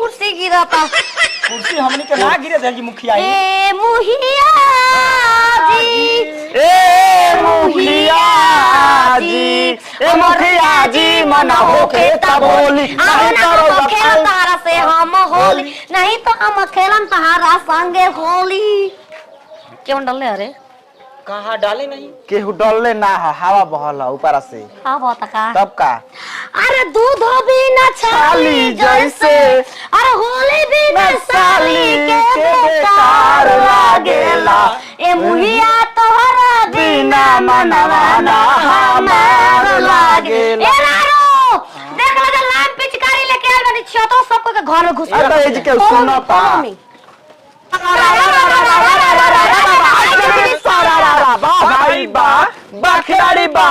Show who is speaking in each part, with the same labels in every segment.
Speaker 1: कुर्सी गिरा था।
Speaker 2: कुर्सी हमनी के ना गिरे थे जी मुखिया जी।
Speaker 1: ए मुखिया जी,
Speaker 3: ए मुखिया जी, ए मुखिया जी मना होके तब होली
Speaker 1: नहीं तो खेल तारा से हम होली, नहीं तो हम खेलन तारा संगे होली। क्यों डले? अरे
Speaker 2: कहाँ डाले नहीं?
Speaker 3: केहू डलले ना हो, हवा बहल ऊपर से।
Speaker 1: हाँ बहुत का।
Speaker 3: तब का?
Speaker 1: अरे दूध भी न छाली जैसे, अरे होली भी न साली के बेकार लागेला। ए मुहिया तोहरा बिना मनवाना हमार लागेला। ए नारो देख लो जो लाम पिचकारी लेके आल बानी छतो सबको के घर में घुस।
Speaker 3: अरे ए जी के सुनता भाई बा खिलाड़ी बा।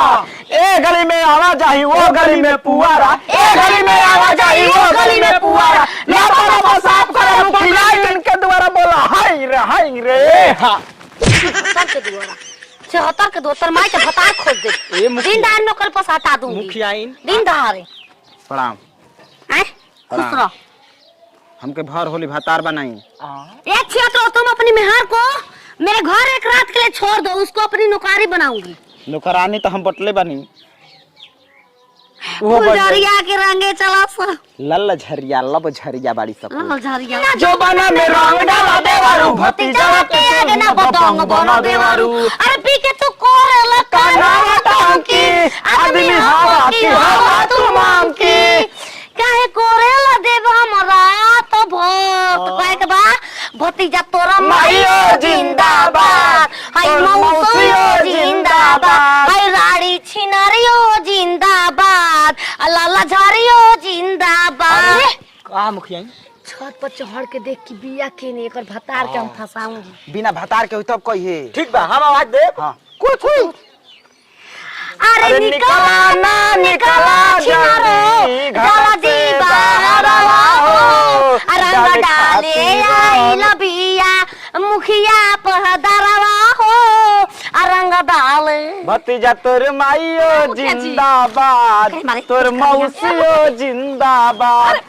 Speaker 3: ए गली में आवाज आई वो गली में पुआरा, ए गली में आवाज आई वो गली में पुआरा। लापा साफ करो खिलाई के द्वारा बोला हाय रे हां
Speaker 1: सबके द्वारा 74 के दोतर माई के भतार खोज दे। दिन दान नौकर पर हटा दूंगी
Speaker 2: मुखिया
Speaker 1: दिन दहाड़े।
Speaker 3: प्रणाम।
Speaker 1: हैं खुश रहो।
Speaker 3: हमके भर होली भतार बनाई।
Speaker 1: एक छिया तुम अपनी मेहर को मेरे घर एक रात के लिए छोड़ दो, उसको अपनी नौकरी बनाऊंगी।
Speaker 3: नौकरानी तो हम बटले बनी।
Speaker 1: फुलझरिया के रंगे चला सा
Speaker 3: लल झरिया लब झरिया बाड़ी सब
Speaker 1: लल झरिया
Speaker 3: जो बना में रंग डाला देवारू
Speaker 1: भतीजा के आगे ना बतंग बना देवारू। अरे पी के तू कोरेला काना टांकी आदमी हवा तू मांग की काहे कोरेला देव हमरा तो भोट काहे के बा भतीजा तोरा माईओ जिंदाबाद, हाय मौसियो जिंदाबाद, हाय राड़ी छिनारियो जिंदाबाद, लाला झारियो जिंदाबाद।
Speaker 2: कहाँ मुखिया?
Speaker 1: छत पर चढ़ के देख की बिया के ने एकर भतार के हम फसाऊंगी।
Speaker 3: बिना भतार के तब कहिए।
Speaker 2: ठीक बा हम आवाज दे।
Speaker 3: हां कुछ हुई।
Speaker 1: अरे निकला ना निकला छिनारो गाला जी बाहरवा हो, रंग डाले आई लबिया मुखिया पहदरवा हो, रंग डाले
Speaker 3: भतीजा तोर माईओ जिंदाबाद, तोर मौसियो जिंदाबाद।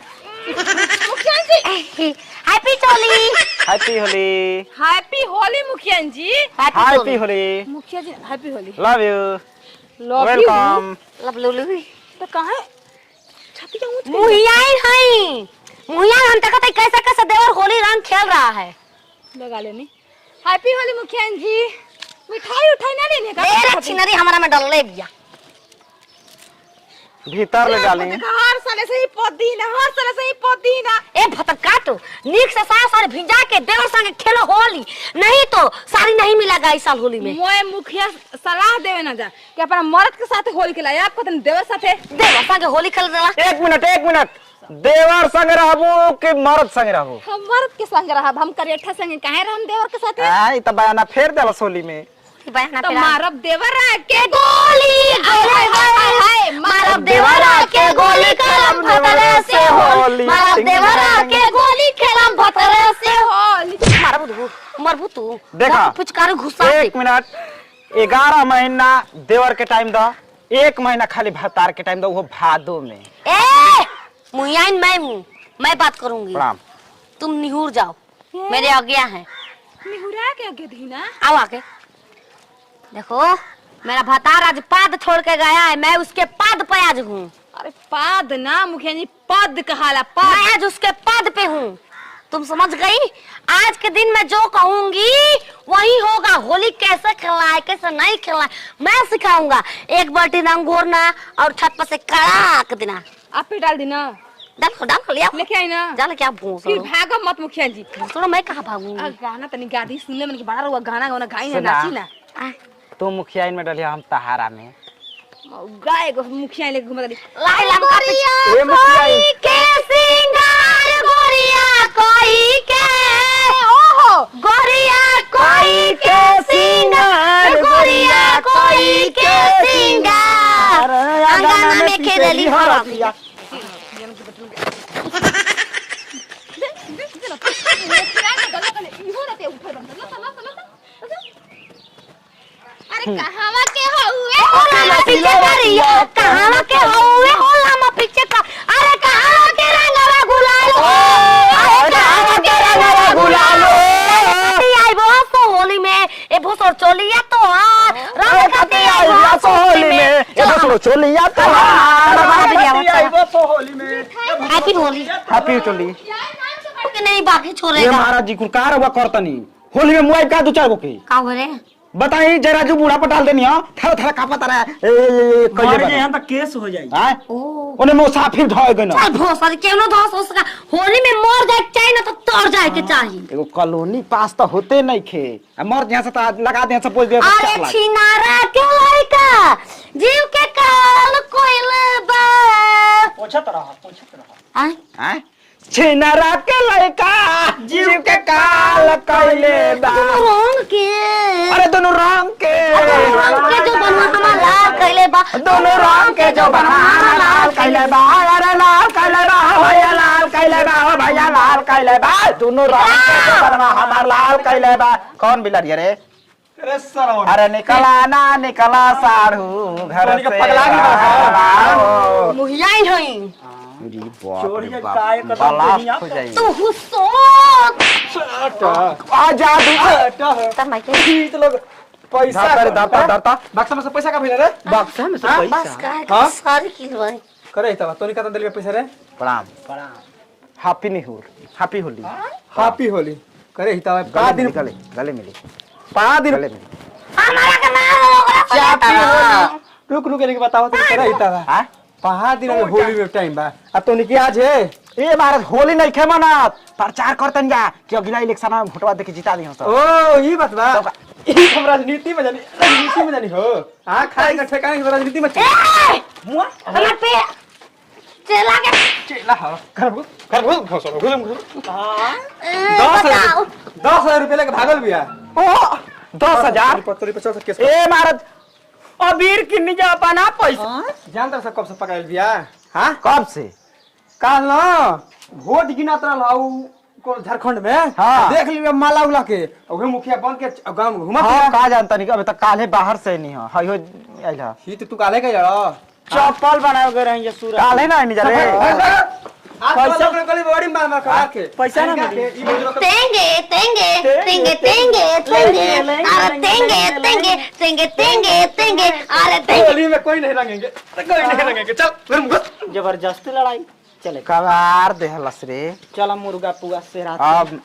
Speaker 4: मुखिया ji
Speaker 1: happy Holi.
Speaker 3: Happy Holi.
Speaker 4: Happy Holi मुखिया जी।
Speaker 3: हैप्पी होली।
Speaker 4: मुखिया ji happy Holi.
Speaker 3: Love you welcome.
Speaker 1: लब लुलु
Speaker 4: तो कहां है छतिया ऊंच
Speaker 1: मुहिया है मुहिया हम तक कैसे कैसे देवर होली रंग खेल रहा है।
Speaker 4: लगा लेनी। हैप्पी होली मुखिया जी। मिठाई उठाई ना लेने का?
Speaker 1: मेरे छिनरी हमारा में डल ले बिया
Speaker 3: भीतर ले डाली।
Speaker 4: हर साले से ही पुदीना, हर साले से ही पुदीना।
Speaker 1: ए भतर काटो नीक से सारे भिजा के देवर संग खेलो होली, नहीं तो सारी नहीं मिलेगा इस साल होली में।
Speaker 4: मोए मुखिया सलाह देवे ना जा कि अपना मर्द के साथ होली खेला आप को देवर साथे
Speaker 1: देवर संग होली खेल देला।
Speaker 3: एक मिनट देवर संग रहबो के मर्द संग रहबो?
Speaker 4: हम मर्द के संग रहब, हम करेठा संग काहे रहम देवर के साथे?
Speaker 3: आई त बयाना फेर देला सोली में।
Speaker 4: तो मारब देवर के
Speaker 1: गोली हाय हाय हाय मारब देवरा के गोली खेलम भतरे से होली, मारब देवरा के गोली खेलम भतरे से होली। मरबू तू
Speaker 3: देखा
Speaker 1: पुचकारी घुसा।
Speaker 3: एक मिनट 11 महीना देवर के टाइम दा, 1 महीना खाली भतार के टाइम दा, वो भादो में।
Speaker 1: ए मुयाइन मैं बात करूंगी।
Speaker 3: प्रणाम।
Speaker 1: तुम निहुर जाओ, मेरे आज्ञा है।
Speaker 4: निहुरा के आगे धीना
Speaker 1: आओ आके देखो मेरा भतार आज पाद छोड़ के गया है, मैं उसके पाद पे आज हूँ।
Speaker 4: अरे पाद ना मुखिया जी पद कहाला
Speaker 1: मैं
Speaker 4: पद।
Speaker 1: आज उसके पद पे हूँ, तुम समझ गई? आज के दिन मैं जो कहूंगी वही होगा। होली कैसे खेलना है कैसे नहीं खेलना है मैं सिखाऊंगा। एक बाल्टी रंग घोरना और छत पर से कड़ाक देना।
Speaker 4: आप पे डाल देना।
Speaker 1: डाल लिया
Speaker 4: लेके आई ना।
Speaker 1: जा लेके आप
Speaker 4: फिर भागो मत मुखिया जी।
Speaker 1: सुनो मैं कहाँ भागूंगी?
Speaker 4: गाना तनी गादी सुनले मन के बड़ा रुआ गाना गाना गाई ना नाची ना।
Speaker 3: तो मुखिया में डलिया हम तहारा में
Speaker 4: गाए गो मुखिया लेके घुमा दी।
Speaker 1: लाई लमका
Speaker 3: ए मुखिया
Speaker 1: के सिंगार गोरिया कोई के ओहो गोरिया कोई के सिंगार गोरिया कोई के सिंगार अंगना में खेलली हरसिया।
Speaker 4: अरे कहावा के हउए
Speaker 1: होला मा पीछे करियो कहावा के हउए होला मा पीछे का। अरे कहावा के रंगवा गुलाल हैप्पी होली
Speaker 3: हैप्पी होली।
Speaker 1: कि नहीं बाकी
Speaker 3: ये
Speaker 1: छोड़ेगा
Speaker 3: महाराज जी कुलकार हुआ करतनी होली में मुआई का दो चार गो के
Speaker 1: का करे
Speaker 3: बताई जरा जो बूढ़ा पटाल देनी हो थर थर का पता रहा
Speaker 2: मर गए
Speaker 3: है
Speaker 2: यहाँ तक केस हो जाएगी।
Speaker 3: हां
Speaker 1: ओ
Speaker 3: ओने मुसाफिर ढोय गए ना
Speaker 1: चल भोसरी केनो धस उसका होली में मर जाए के चाहिए ना तो तोड़ जाए के चाहिए
Speaker 3: एगो कॉलोनी पास तो होते नहीं खे मर यहाँ से तो लगा दे सब पोज दे
Speaker 1: अरे छिनारा के लड़का जीव के काल कोइले बा
Speaker 2: पूछत रहा
Speaker 1: आय
Speaker 3: हैं छिनरा के लड़का जीव के काल कइले बा
Speaker 1: रंग के
Speaker 3: अरे दोनों रंग के
Speaker 1: जो बनवा हमारा लाल कइले बा
Speaker 3: दोनों रंग के जो बना लाल कइले बा अरे लाल कइले बा भैया लाल कइले बा भैया लाल कइले बा दोनों रंग के जो बना हमार लाल कइले बा कौन बिलरिया रे
Speaker 2: अरे सर
Speaker 3: अरे निकला ना निकला साढ़ू घर
Speaker 2: तोनी के
Speaker 3: से
Speaker 2: पगला की बात
Speaker 3: बाहर।
Speaker 1: मुहियाई हई
Speaker 3: अरे बाप
Speaker 2: चोरी
Speaker 3: रे
Speaker 2: के
Speaker 3: बाप,
Speaker 2: काय कदम
Speaker 3: बलास्ट
Speaker 2: कहीं आप
Speaker 3: हो जाएगी।
Speaker 1: तू हुसो
Speaker 3: आजा दूसरे
Speaker 1: तर माइके
Speaker 2: तो लोग पैसा
Speaker 3: धरता
Speaker 2: बक्सा में से पैसा का भेल रे
Speaker 3: बक्सा में से
Speaker 1: बस
Speaker 3: पैसा
Speaker 1: का सारी किलो है
Speaker 2: करे तब तोनी का दिल के पैसा रे
Speaker 3: प्रणाम happy new happy Holi
Speaker 2: happy Holi करे तब
Speaker 3: गले मिली गले मिली
Speaker 2: 5 दिन
Speaker 3: गले मिली
Speaker 1: हमारा के नाम ओकरा
Speaker 2: हैप्पी होली रुक लेके बताओ तो करे तब
Speaker 3: हां
Speaker 2: 5 दिन में होली में टाइम बा अब तोनी की आज है
Speaker 3: ए महाराज होली नहीं खे मनात प्रचार करतन जा कि अगला इलेक्शन में वोटवा देके जिता दी हम सब
Speaker 2: ओ ई बात बा ई हम राजनीति में जानी हो हां खाए का ठेकाने की राजनीति में
Speaker 1: ए
Speaker 2: मुआ
Speaker 1: हमार पे चला के
Speaker 2: चला हो कर घोसो घुसम हां
Speaker 1: बताओ
Speaker 2: 10,000 रुपए लेके भागल बिया
Speaker 3: ओ 10,000
Speaker 2: पत्तरी 50 केस
Speaker 3: ए महाराज अबीर किन्नी जा पाना पैसा
Speaker 2: जानता सब कब से पकाइल बिया हां
Speaker 3: कब से
Speaker 2: काल ना वोट गिनात रहल हौ को झारखंड में
Speaker 3: हाँ।
Speaker 2: देख लियो माला उला के ओहे मुखिया बन के गांव में घुमा
Speaker 3: हां का जानता नहीं अबे तक काले बाहर से नहीं हो हयो आइला
Speaker 2: ही तो तू काले का यार
Speaker 3: चप्पल बनाओ के रही सूरज काले ना नहीं जा रे
Speaker 2: पैसा अपने गली बड़ी मार मार करा के
Speaker 3: पैसा ना
Speaker 2: के ई बोलो
Speaker 1: तेंगे तेंगे तेंगे तेंगे तेंगे अरे तेंगे तेंगे तेंगे तेंगे तेंगे अरे तेंगे
Speaker 2: होली में कोई नहीं रंगेंगे चल फिर घुस
Speaker 3: जबरदस्ती लड़ाई चले कबार देहलस रे
Speaker 2: चला मुर्गा पुआ से रात
Speaker 3: अब